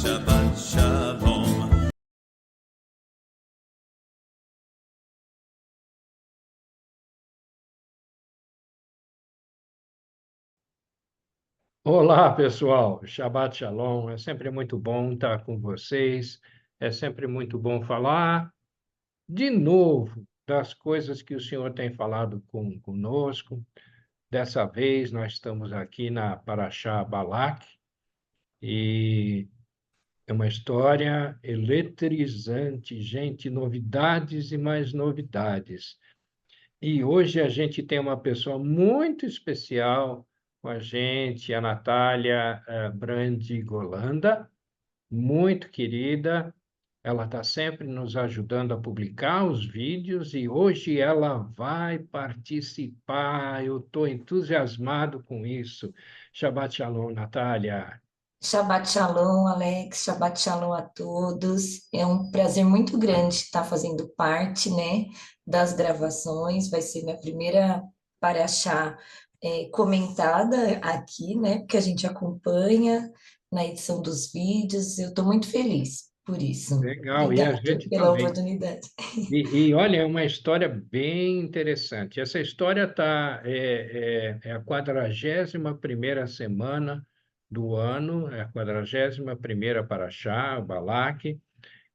Shabbat Shalom. Olá, pessoal. Shabbat Shalom. É sempre muito bom estar com vocês. É sempre muito bom falar de novo das coisas que o Senhor tem falado conosco. Dessa vez, nós estamos aqui na Parashá Balak e é uma história eletrizante, gente, novidades e mais novidades. E hoje a gente tem uma pessoa muito especial com a gente, a Natália Brandi Golanda, muito querida. Ela está sempre nos ajudando a publicar os vídeos e hoje ela vai participar. Eu estou entusiasmado com isso. Shabbat Shalom, Natália. Shabbat Shalom, Alex. Shabbat Shalom a todos. É um prazer muito grande estar fazendo parte, né, das gravações. Vai ser minha primeira paraxá comentada aqui, né, porque a gente acompanha na edição dos vídeos. Eu estou muito feliz por isso. Legal, e a Obrigada gente pela também. oportunidade. Olha, é uma história bem interessante. Essa história é a 41ª semana do ano, é a 41ª Paraxá, o Balaque,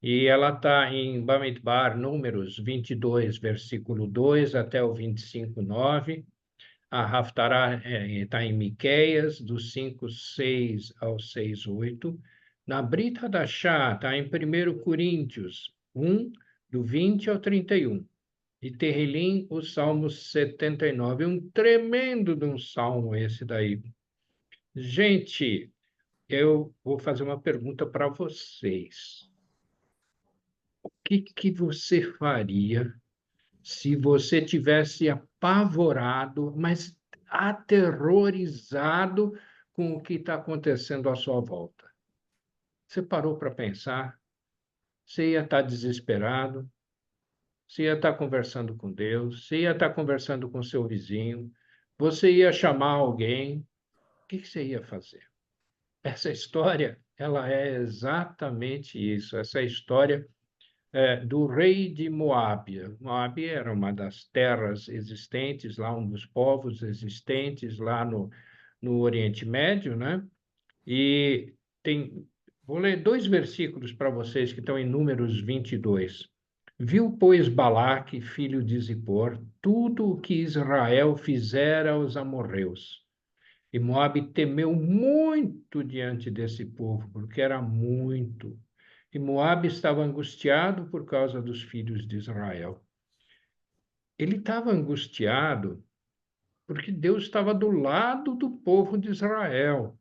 e ela está em Bamidbar, números 22, versículo 2 até o 25, 9. A Haftará está em Miqueias, do 5, 6 ao 6, 8. Na Brit Hadashá está em 1 Coríntios 1, do 20 ao 31. E Terrilim, o Salmo 79. Um tremendo de um salmo esse daí. Gente, eu vou fazer uma pergunta para vocês. O que você faria se você tivesse apavorado, mas aterrorizado com o que está acontecendo à sua volta? Você parou para pensar? Você ia estar desesperado? Você ia estar conversando com Deus? Você ia estar conversando com seu vizinho? Você ia chamar alguém? O que você ia fazer? Essa história, ela é exatamente isso. Essa história do rei de Moábia. Moábia era uma das terras existentes lá, um dos povos existentes lá no Oriente Médio, né? E tem, vou ler dois versículos para vocês que estão em Números 22. Viu, pois, Balaque, filho de Zippor, tudo o que Israel fizera aos amorreus. E Moabe temeu muito diante desse povo, porque era muito. E Moabe estava angustiado por causa dos filhos de Israel. Ele estava angustiado porque Deus estava do lado do povo de Israel.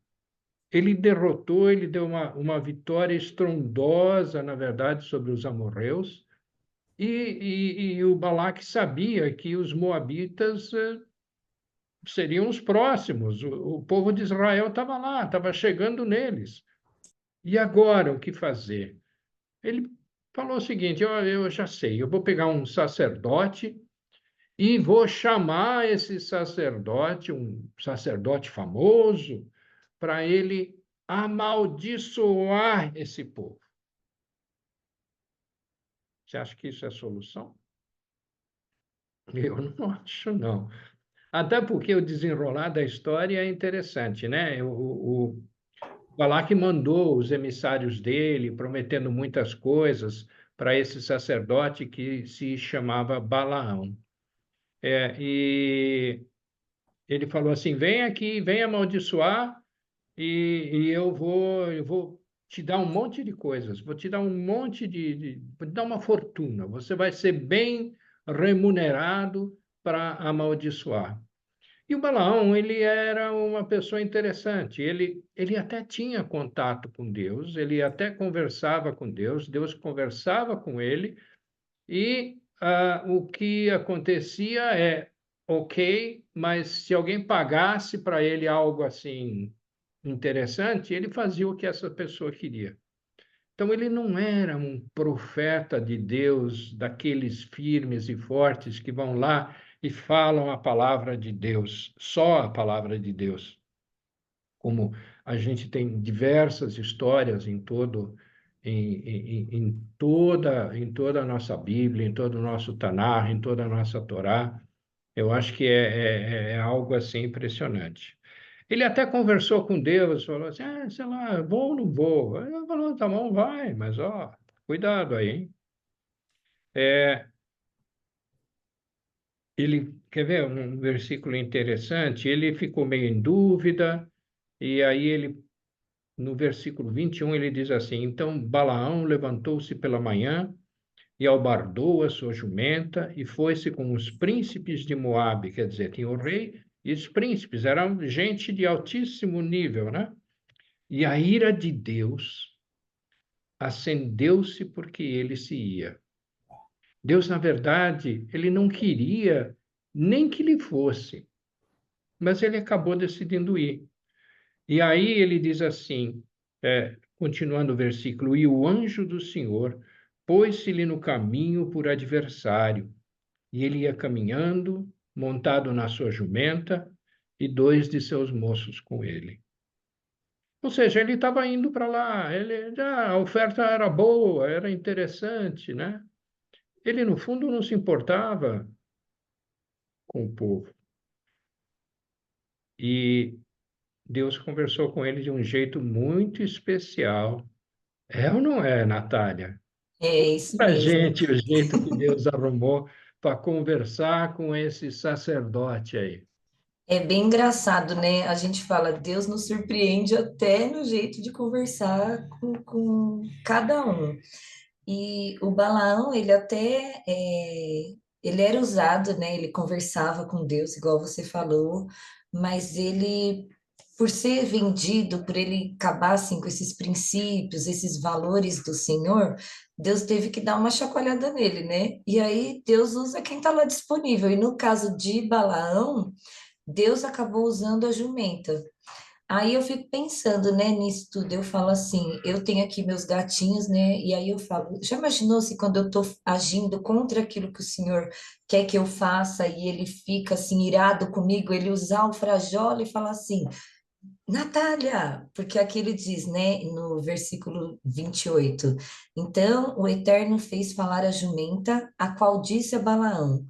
Ele derrotou, ele deu uma vitória estrondosa, na verdade, sobre os amorreus. E o Balaque sabia que os moabitas seriam os próximos. O povo de Israel estava lá, estava chegando neles. E agora, o que fazer? Ele falou o seguinte: eu já sei, eu vou pegar um sacerdote e vou chamar esse sacerdote, um sacerdote famoso, para ele amaldiçoar esse povo. Você acha que isso é solução? Eu não acho, não. Até porque o desenrolar da história é interessante, né? O Balaque mandou os emissários dele, prometendo muitas coisas para esse sacerdote que se chamava Balaão. E ele falou assim: vem aqui, vem amaldiçoar, e eu vou te dar um monte de coisas, vou te dar um monte vou te dar uma fortuna, você vai ser bem remunerado para amaldiçoar. E o Balaão, ele era uma pessoa interessante, ele até tinha contato com Deus, ele até conversava com Deus, Deus conversava com ele, e o que acontecia é, ok, mas se alguém pagasse para ele algo assim interessante, ele fazia o que essa pessoa queria. Então, ele não era um profeta de Deus, daqueles firmes e fortes que vão lá e falam a palavra de Deus, só a palavra de Deus. como a gente tem diversas histórias em toda a nossa Bíblia, em todo o nosso Tanar, em toda a nossa Torá. Eu acho que é algo assim impressionante. Ele até conversou com Deus, falou assim, sei lá, vou ou não vou? Ele falou, tá bom, vai, mas ó, cuidado aí, hein? É, ele, quer ver um versículo interessante? Ele ficou meio em dúvida, e aí ele, no versículo 21, ele diz assim, então Balaão levantou-se pela manhã e albardou a sua jumenta e foi-se com os príncipes de Moabe, quer dizer, tinha o rei e os príncipes, eram gente de altíssimo nível, né? E a ira de Deus acendeu-se porque ele se ia. Deus, na verdade, ele não queria nem que ele fosse, mas ele acabou decidindo ir. E aí ele diz assim, continuando o versículo, e o anjo do Senhor pôs-se-lhe no caminho por adversário, e ele ia caminhando, montado na sua jumenta, e dois de seus moços com ele. Ou seja, ele estava indo para lá, a oferta era boa, era interessante, né? Ele, no fundo, não se importava com o povo. E Deus conversou com ele de um jeito muito especial. É ou não é, Natália? É isso A mesmo. gente, o jeito que Deus arrumou para conversar com esse sacerdote aí. É bem engraçado, né? A gente fala, Deus nos surpreende até no jeito de conversar com cada um. E o Balaão, ele até, ele era usado, né? Ele conversava com Deus, igual você falou, mas ele, por ser vendido, por ele acabar, assim, com esses princípios, esses valores do Senhor, Deus teve que dar uma chacoalhada nele, né? E aí Deus usa quem está lá disponível. E no caso de Balaão, Deus acabou usando a jumenta. Aí eu fico pensando, né, nisso tudo. Eu falo assim, eu tenho aqui meus gatinhos, né? E aí eu falo, já imaginou se quando eu estou agindo contra aquilo que o Senhor quer que eu faça e ele fica assim irado comigo, ele usar o frajola e falar assim, Natália, porque aqui ele diz, né, no versículo 28, então o Eterno fez falar a jumenta, a qual disse a Balaão,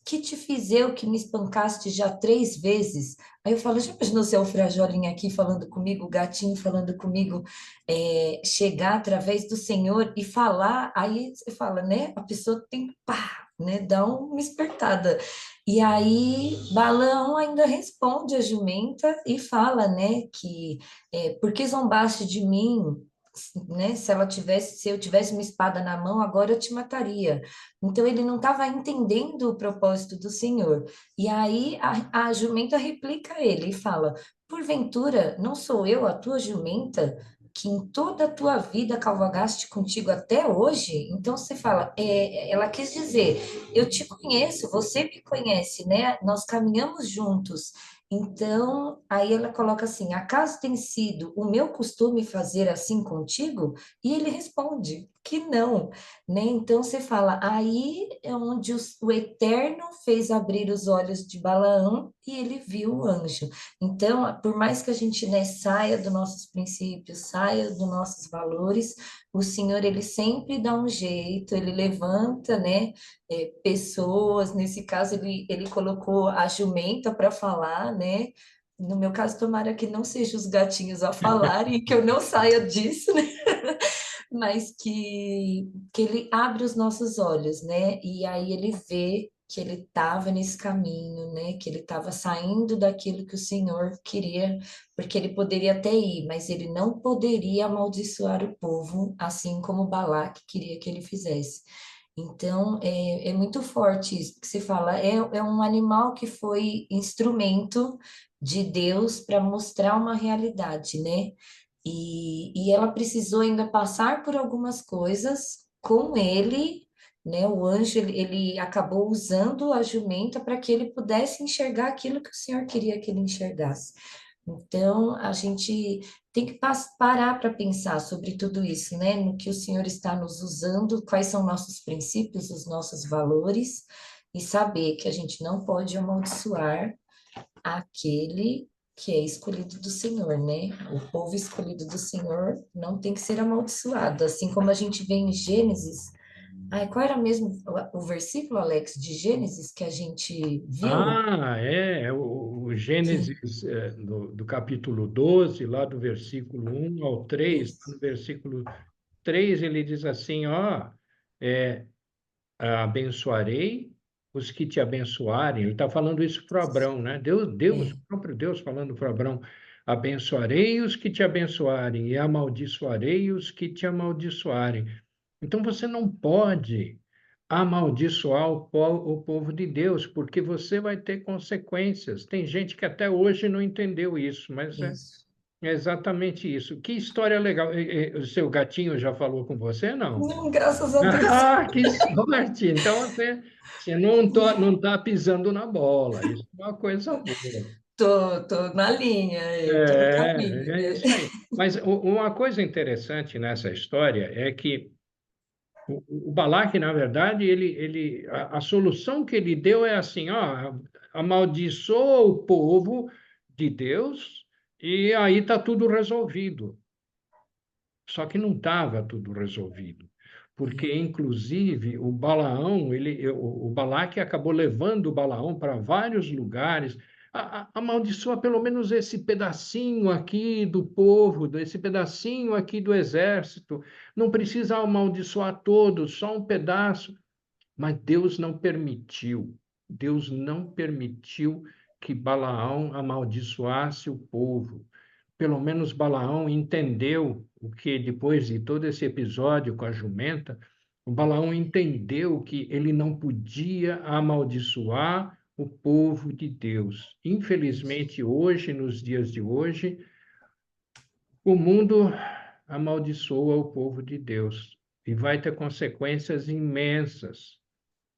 que te fiz eu que me espancaste já 3 vezes? Aí eu falo, já imaginou se é o Frajolinha aqui falando comigo, o gatinho falando comigo, chegar através do Senhor e falar, aí você fala, né? A pessoa tem, pá, né? Dá uma espertada. E aí Balaão ainda responde a jumenta e fala, né, que por que zombaste de mim? Né? Se eu tivesse uma espada na mão, agora eu te mataria. Então ele não estava entendendo o propósito do Senhor. E aí a jumenta replica a ele e fala: Porventura, não sou eu a tua jumenta que em toda a tua vida cavalgaste contigo até hoje? Então você fala, ela quis dizer, eu te conheço, você me conhece, né? Nós caminhamos juntos. Então, aí ela coloca assim: acaso tem sido o meu costume fazer assim contigo? E ele responde que não, né? Então você fala, aí é onde o Eterno fez abrir os olhos de Balaão e ele viu o anjo. Então, por mais que a gente, né, saia dos nossos princípios, saia dos nossos valores, o Senhor, ele sempre dá um jeito, ele levanta, né, pessoas, nesse caso ele colocou a jumenta para falar, né? No meu caso, tomara que não sejam os gatinhos a falar e que eu não saia disso, né? Mas que ele abre os nossos olhos, né? E aí ele vê que ele estava nesse caminho, né? Que ele estava saindo daquilo que o Senhor queria, porque ele poderia até ir, mas ele não poderia amaldiçoar o povo, assim como Balaque queria que ele fizesse. Então, é muito forte isso, porque se fala, é um animal que foi instrumento de Deus para mostrar uma realidade, né? E ela precisou ainda passar por algumas coisas com ele, né? O anjo, ele acabou usando a jumenta para que ele pudesse enxergar aquilo que o Senhor queria que ele enxergasse. Então, a gente tem que parar para pensar sobre tudo isso, né? No que o Senhor está nos usando, quais são nossos princípios, os nossos valores, e saber que a gente não pode amaldiçoar aquele que é escolhido do Senhor, né? O povo escolhido do Senhor não tem que ser amaldiçoado, assim como a gente vê em Gênesis. Ai, qual era mesmo o versículo, Alex, de Gênesis que a gente viu? É o Que Gênesis do capítulo 12 lá do versículo 1 ao 3. isso, No versículo 3 ele diz assim, ó, é, abençoarei os que te abençoarem. Ele está falando isso para Abrão, né? Deus, é, o próprio Deus falando para Abrão, abençoarei os que te abençoarem e amaldiçoarei os que te amaldiçoarem. Então você não pode amaldiçoar o povo de Deus, porque você vai ter consequências. Tem gente que até hoje não entendeu isso, mas isso. é exatamente isso. Que história legal. O seu gatinho já falou com você, não? Não, graças a Deus. Ah, que sorte! Então você não está pisando na bola. Isso é uma coisa boa. Tô na linha, tô no caminho, É né? isso aí. Mas uma coisa interessante nessa história é que o Balaque, na verdade, a solução que ele deu é assim, ó, amaldiçoa o povo de Deus e aí está tudo resolvido. Só que não estava tudo resolvido, porque, inclusive, o Balaão, o Balaque acabou levando o Balaão para vários lugares, amaldiçoa pelo menos esse pedacinho aqui do povo, esse pedacinho aqui do exército, não precisa amaldiçoar todos, só um pedaço. Mas Deus não permitiu que Balaão amaldiçoasse o povo. Pelo menos Balaão entendeu o que, depois de todo esse episódio com a jumenta, o Balaão entendeu que ele não podia amaldiçoar o povo de Deus. Infelizmente, hoje, nos dias de hoje, o mundo amaldiçoa o povo de Deus e vai ter consequências imensas.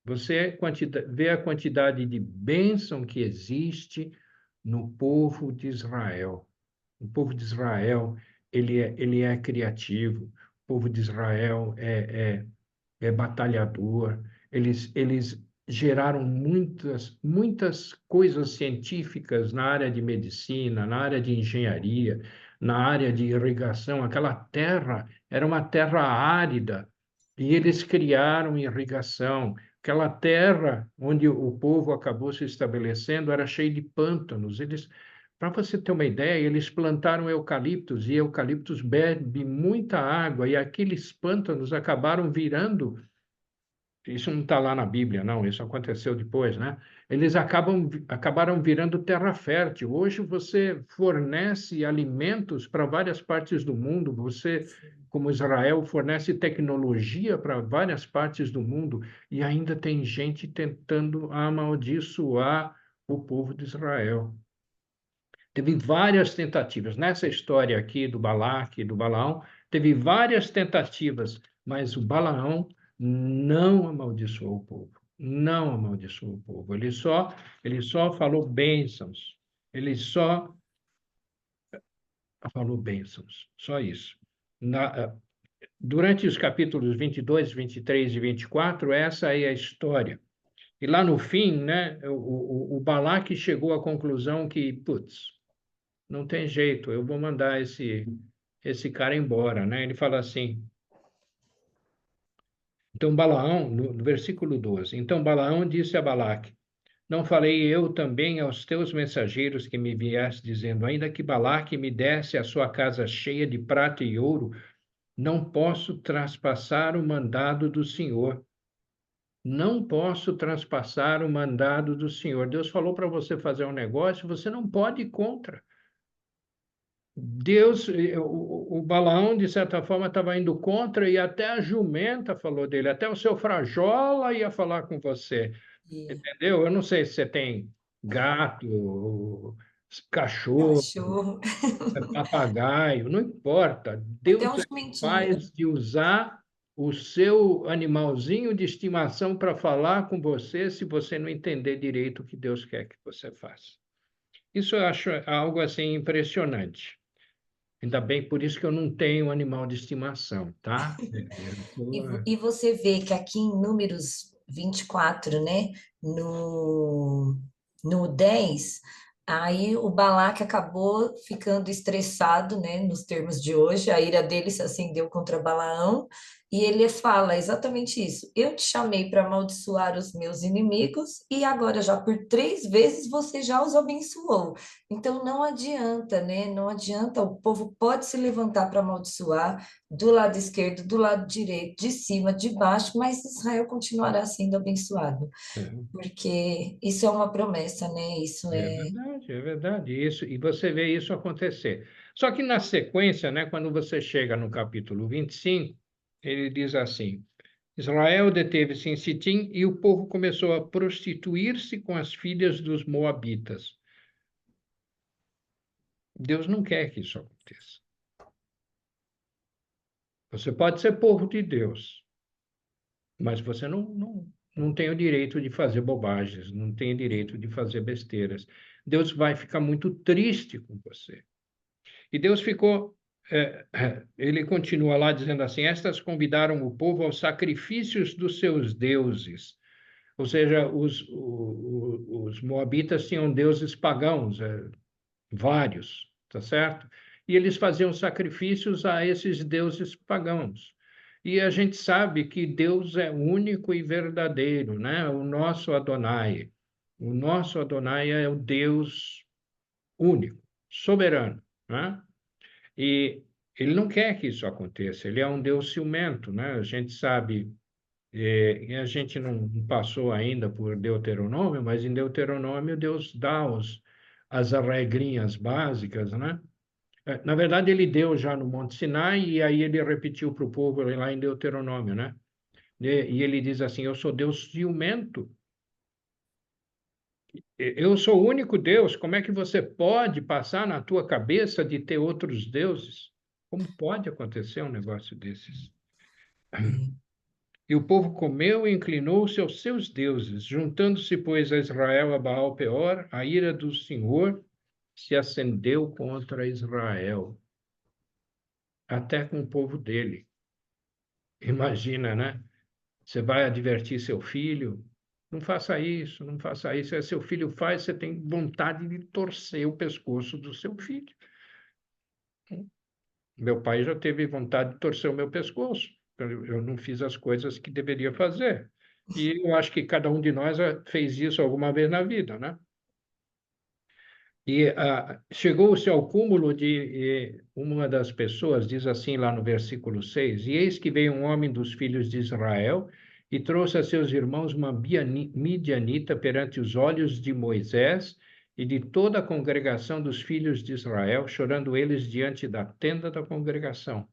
Você vê a quantidade de bênção que existe no povo de Israel. O povo de Israel, ele é criativo. O povo de Israel é batalhador. Eles geraram muitas coisas científicas na área de medicina, na área de engenharia, na área de irrigação. Aquela terra era uma terra árida e eles criaram irrigação. Aquela terra onde o povo acabou se estabelecendo era cheia de pântanos. Para você ter uma ideia, eles plantaram eucaliptos e eucaliptos bebe muita água e aqueles pântanos acabaram virando. Isso não está lá na Bíblia, não, isso aconteceu depois, né? Eles acabaram virando terra fértil. Hoje você fornece alimentos para várias partes do mundo, você, como Israel, fornece tecnologia para várias partes do mundo, e ainda tem gente tentando amaldiçoar o povo de Israel. Teve várias tentativas. Nessa história aqui do Balaque, do Balaão, teve várias tentativas, mas o Balaão não amaldiçoou o povo. Não amaldiçoou o povo. Ele só falou bênçãos. Ele só falou bênçãos. Só isso. Durante os capítulos 22, 23 e 24, essa é a história. E lá no fim, né, o Balaque chegou à conclusão que, putz, não tem jeito, eu vou mandar esse cara embora, né? Ele fala assim, então Balaão, no versículo 12, então Balaão disse a Balaque, não falei eu também aos teus mensageiros que me vieste dizendo, ainda que Balaque me desse a sua casa cheia de prata e ouro, não posso traspassar o mandado do Senhor. Não posso traspassar o mandado do Senhor. Deus falou para você fazer um negócio, você não pode ir contra. Deus, o Balaão, de certa forma, estava indo contra, e até a jumenta falou dele, até o seu Frajola ia falar com você, E entendeu? Eu não sei se você tem gato, cachorro, cachorro, papagaio, não importa. até Deus um é jumentinho. capaz de usar o seu animalzinho de estimação para falar com você se você não entender direito o que Deus quer que você faça. Isso eu acho algo assim impressionante. Ainda bem, por isso que eu não tenho animal de estimação, tá? E você vê que aqui em Números 24, né, no 10, Aí o Balaque acabou ficando estressado, né, nos termos de hoje, a ira dele se acendeu contra Balaão, e ele fala exatamente isso: eu te chamei para amaldiçoar os meus inimigos, e agora já por 3 vezes você já os abençoou. Então não adianta, né? Não adianta, o povo pode se levantar para amaldiçoar do lado esquerdo, do lado direito, de cima, de baixo, mas Israel continuará sendo abençoado, É, porque isso é uma promessa, né? Isso é é. verdade, é verdade. Isso, e você vê isso acontecer. Só que na sequência, né, quando você chega no capítulo 25, ele diz assim: Israel deteve-se em Sitim e o povo começou a prostituir-se com as filhas dos moabitas. Deus não quer que isso aconteça. Você pode ser povo de Deus, mas você não tem o direito de fazer bobagens, não tem o direito de fazer besteiras. Deus vai ficar muito triste com você. E Deus ficou, ele continua lá dizendo assim: estas convidaram o povo aos sacrifícios dos seus deuses. Ou seja, os moabitas tinham deuses pagãos, vários, tá certo? E eles faziam sacrifícios a esses deuses pagãos. E a gente sabe que Deus é único e verdadeiro, né? O nosso Adonai. O nosso Adonai é o Deus único, soberano, né? E ele não quer que isso aconteça. Ele é um Deus ciumento, né? A gente sabe, e a gente não passou ainda por Deuteronômio, mas em Deuteronômio Deus dá as regrinhas básicas, né? Na verdade, ele deu já no Monte Sinai e aí ele repetiu para o povo lá em Deuteronômio, né? E ele diz assim: eu sou Deus ciumento, eu sou o único Deus, como é que você pode passar na tua cabeça de ter outros deuses? Como pode acontecer um negócio desses? E o povo comeu e inclinou-se aos seus deuses, juntando-se, pois, a Israel a Baal Peor, a ira do Senhor se acendeu contra Israel, até com o povo dele. Imagina, né? Você vai advertir seu filho, não faça isso, não faça isso. Aí seu filho faz, você tem vontade de torcer o pescoço do seu filho. Meu pai já teve vontade de torcer o meu pescoço. Eu não fiz as coisas que deveria fazer. E eu acho que cada um de nós fez isso alguma vez na vida, né? E chegou-se ao cúmulo de uma das pessoas, diz assim lá no versículo 6, e eis que veio um homem dos filhos de Israel e trouxe a seus irmãos uma midianita perante os olhos de Moisés e de toda a congregação dos filhos de Israel, chorando eles diante da tenda da congregação.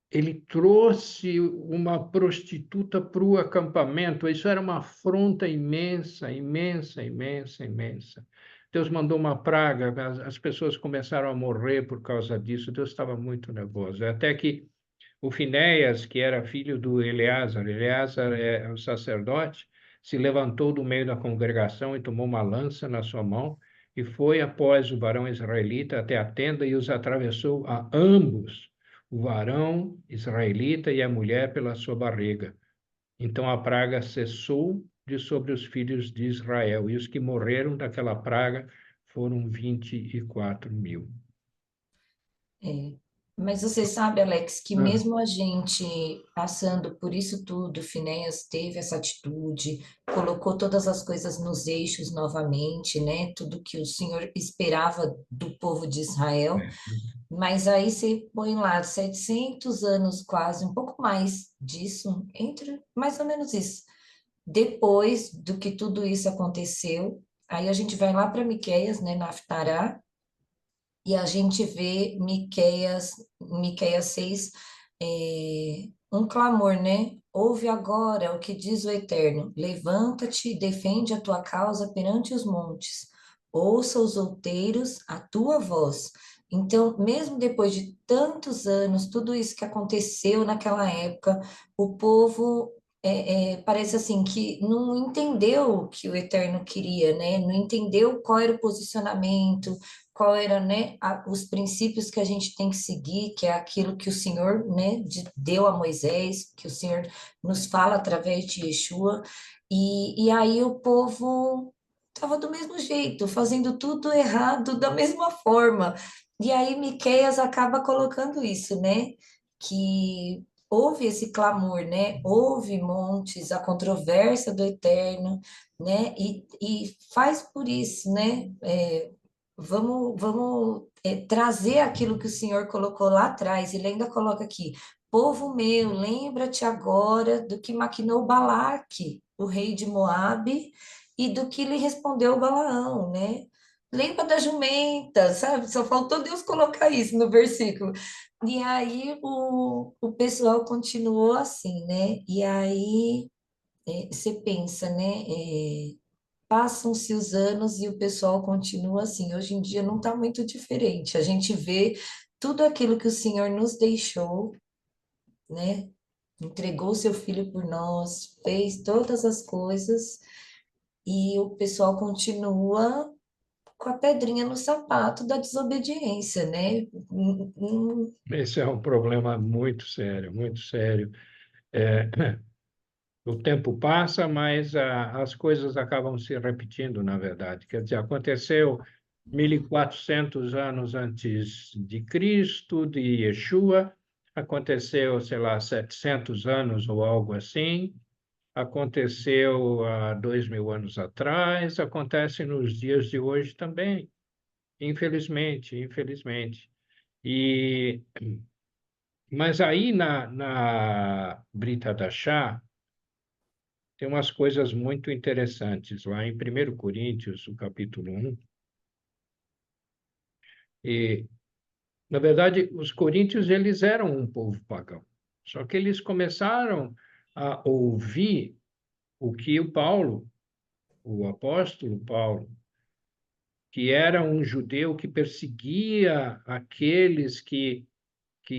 Ele trouxe uma prostituta para o acampamento. Isso era uma afronta imensa, imensa, imensa, imensa. Deus mandou uma praga, as pessoas começaram a morrer por causa disso. Deus estava muito nervoso. Até que o Finéias, que era filho do Eleazar, Eleazar é o sacerdote, se levantou do meio da congregação e tomou uma lança na sua mão e foi após o varão israelita até a tenda e os atravessou a ambos, o varão israelita e a mulher pela sua barriga. Então a praga cessou de sobre os filhos de Israel, e os que morreram daquela praga foram 24.000. É. Mas você sabe, Alex, que Ah, mesmo a gente passando por isso tudo, Finéias teve essa atitude, colocou todas as coisas nos eixos novamente, né? Tudo que o Senhor esperava do povo de Israel. Mas aí você põe lá 700 anos quase, um pouco mais disso, entre mais ou menos isso. Depois do que tudo isso aconteceu, aí a gente vai lá para Miqueias, né, na Haftará, e a gente vê Miqueias 6, um clamor, né? Ouve agora o que diz o Eterno: levanta-te e defende a tua causa perante os montes. Ouça os outeiros a tua voz. Então, mesmo depois de tantos anos, tudo isso que aconteceu naquela época, o povo parece assim que não entendeu o que o Eterno queria, né? Não entendeu qual era o posicionamento, qual era, né, os princípios que a gente tem que seguir, que é aquilo que o Senhor, né, deu a Moisés, que o Senhor nos fala através de Yeshua, e aí o povo estava do mesmo jeito, fazendo tudo errado da mesma forma. E aí Miqueias acaba colocando isso, né? Que houve esse clamor, né? Houve montes, a controvérsia do Eterno, né? E faz por isso, né? Vamos trazer aquilo que o Senhor colocou lá atrás. Ele ainda coloca aqui: povo meu, lembra-te agora do que maquinou Balaque, o rei de Moabe, e do que lhe respondeu Balaão, né? Lembra da jumenta, sabe? Só faltou Deus colocar isso no versículo. E aí o pessoal continuou assim, né? E aí você pensa, né? Passam-se os anos e o pessoal continua assim. Hoje em dia não está muito diferente. A gente vê tudo aquilo que o Senhor nos deixou, né? Entregou seu filho por nós, fez todas as coisas e o pessoal continua com a pedrinha no sapato da desobediência, né? Esse é um problema muito sério, muito sério. É, o tempo passa, mas as coisas acabam se repetindo, na verdade. Quer dizer, aconteceu 1.400 anos antes de Cristo, de Yeshua, aconteceu, sei lá, 700 anos ou algo assim, aconteceu há 2.000 anos atrás, acontece nos dias de hoje também, infelizmente, infelizmente. E, mas aí na Brita da Chá, tem umas coisas muito interessantes lá em 1 Coríntios, o capítulo 1. E, na verdade, os coríntios eles eram um povo pagão. Só que eles começaram a ouvir o que o Paulo, o apóstolo Paulo, que era um judeu que perseguia aqueles que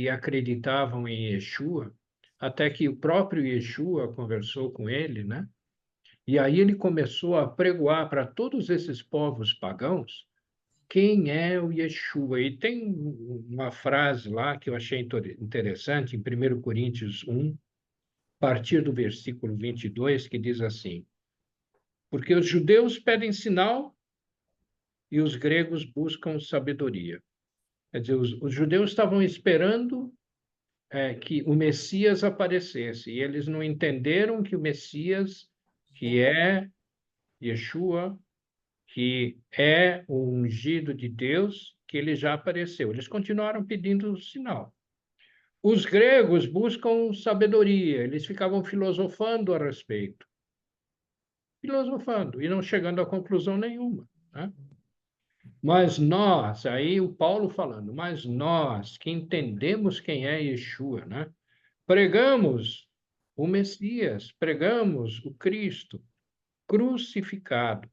acreditavam em Yeshua, até que o próprio Yeshua conversou com ele, né? E aí ele começou a pregoar para todos esses povos pagãos quem é o Yeshua. E tem uma frase lá que eu achei interessante, em 1 Coríntios 1, a partir do versículo 22, que diz assim: porque os judeus pedem sinal e os gregos buscam sabedoria. Quer dizer, os judeus estavam esperando que o Messias aparecesse, e eles não entenderam que o Messias, que é Yeshua, que é o ungido de Deus, que ele já apareceu. Eles continuaram pedindo o sinal. Os gregos buscam sabedoria, eles ficavam filosofando a respeito, filosofando e não chegando a conclusão nenhuma, né? Mas nós, aí o Paulo falando, mas nós que entendemos quem é Yeshua, né? Pregamos o Messias, pregamos o Cristo crucificado,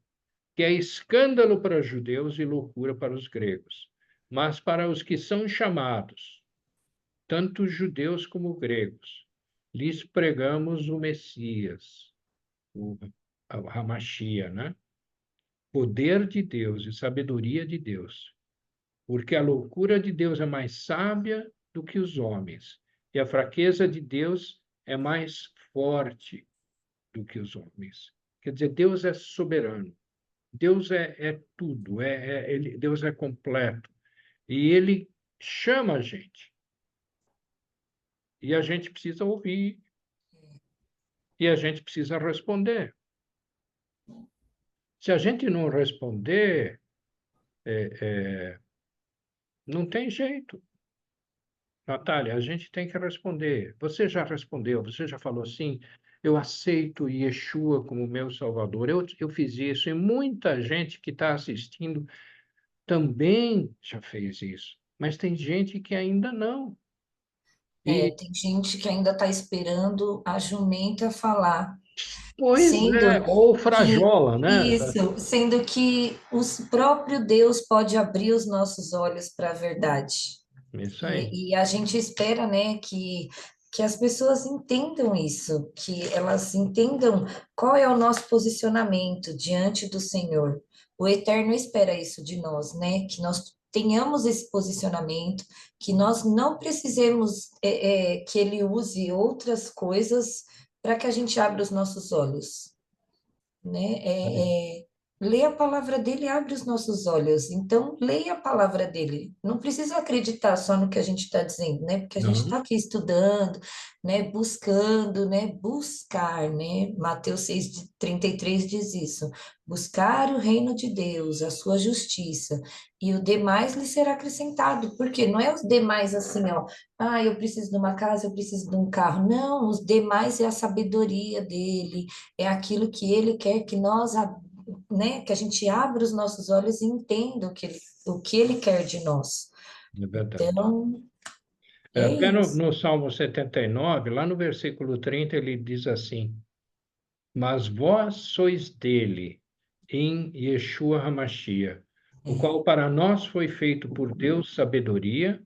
que é escândalo para os judeus e loucura para os gregos. Mas para os que são chamados, tanto judeus como gregos, lhes pregamos o Messias, o Hamashia, né? Poder de Deus e sabedoria de Deus, porque a loucura de Deus é mais sábia do que os homens, e a fraqueza de Deus é mais forte do que os homens. Quer dizer, Deus é soberano. Deus é tudo, Deus é completo. E ele chama a gente. E a gente precisa ouvir. E a gente precisa responder. Se a gente não responder, não tem jeito. Natália, a gente tem que responder. Você já respondeu, você já falou assim, eu aceito Yeshua como meu Salvador. Eu fiz isso e muita gente que está assistindo também já fez isso. Mas tem gente que ainda não. E, Tem gente que ainda está esperando a jumenta falar, pois é, sendo ou que frajola, né? isso, sendo que o próprio Deus pode abrir os nossos olhos para a verdade. Isso aí. E a gente espera, né, que as pessoas entendam isso, que elas entendam qual é o nosso posicionamento diante do Senhor. O Eterno espera isso de nós, né, que nós tenhamos esse posicionamento, que nós não precisemos que Ele use outras coisas para que a gente abra os nossos olos, né? Ler a palavra dele abre os nossos olhos. Então, leia a palavra dele. Não precisa acreditar só no que a gente está dizendo, né? Porque a gente Não, está aqui estudando, né? Buscando, né? Buscar, né? Mateus 6:33 diz isso. Buscar o reino de Deus, a sua justiça, e o demais lhe será acrescentado. Porque não é os demais assim, ó. Ah, eu preciso de uma casa, eu preciso de um carro. Não, os demais é a sabedoria dele, é aquilo que ele quer que nós, né, que a gente abra os nossos olhos e entenda o que ele quer de nós. é verdade. Então, é Até no, isso. no Salmo 79, lá no versículo 30, ele diz assim: Mas vós sois dele, em Yeshua HaMashiach, o É, qual para nós foi feito por Deus sabedoria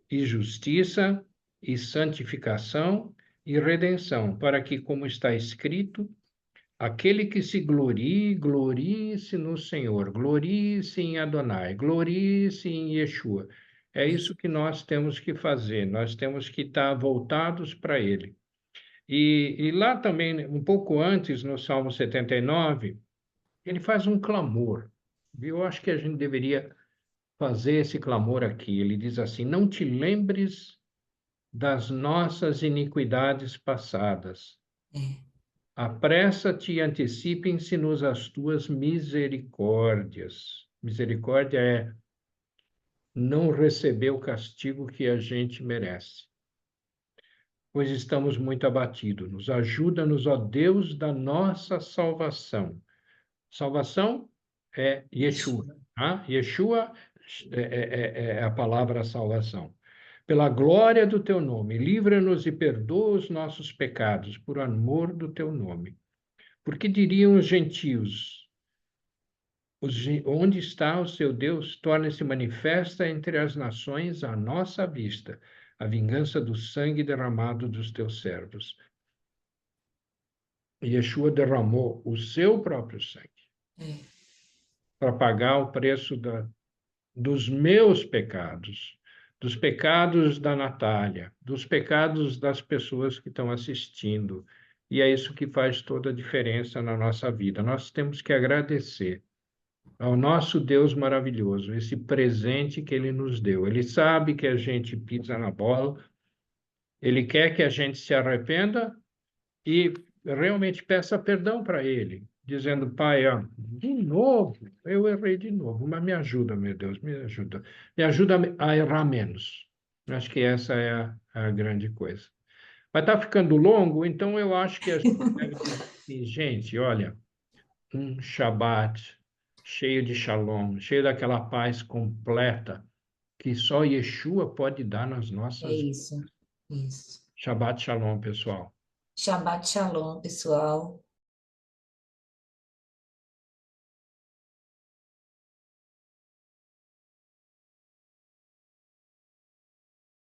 e justiça e santificação e redenção, para que, como está escrito, aquele que se glorie, glorie-se no Senhor, glorie-se em Adonai, glorie-se em Yeshua. É isso. isso que nós temos que fazer, nós temos que estar voltados para Ele. E lá também, um pouco antes, no Salmo 79, ele faz um clamor. Eu acho que a gente deveria fazer esse clamor aqui. Ele diz assim: Não te lembres das nossas iniquidades passadas. É, Apressa-te e antecipem-se-nos as tuas misericórdias. Misericórdia é não receber o castigo que a gente merece, pois estamos muito abatidos. Nos ajuda-nos, ó Deus da nossa salvação. Salvação é Yeshua. isso. Tá? Yeshua é a palavra salvação. Pela glória do teu nome, livra-nos e perdoa os nossos pecados, por amor do teu nome. Porque diriam os gentios: Onde está o seu Deus? Torna-se manifesta entre as nações à nossa vista a vingança do sangue derramado dos teus servos. Yeshua derramou o seu próprio sangue É, para pagar o preço dos meus pecados, dos pecados da Natália, dos pecados das pessoas que estão assistindo. E é isso que faz toda a diferença na nossa vida. Nós temos que agradecer ao nosso Deus maravilhoso, esse presente que ele nos deu. Ele sabe que a gente pisa na bola, ele quer que a gente se arrependa e realmente peça perdão para ele, dizendo: Pai, ó, de novo, eu errei de novo, mas me ajuda, meu Deus, me ajuda a errar menos. Acho que essa é a grande coisa. Vai estar ficando longo, então eu acho que a gente deve dizer assim: gente, olha, um Shabat cheio de shalom, cheio daquela paz completa que só Yeshua pode dar nas é nossas vidas. isso. Isso. Shabbat shalom, pessoal. Shabbat shalom, pessoal.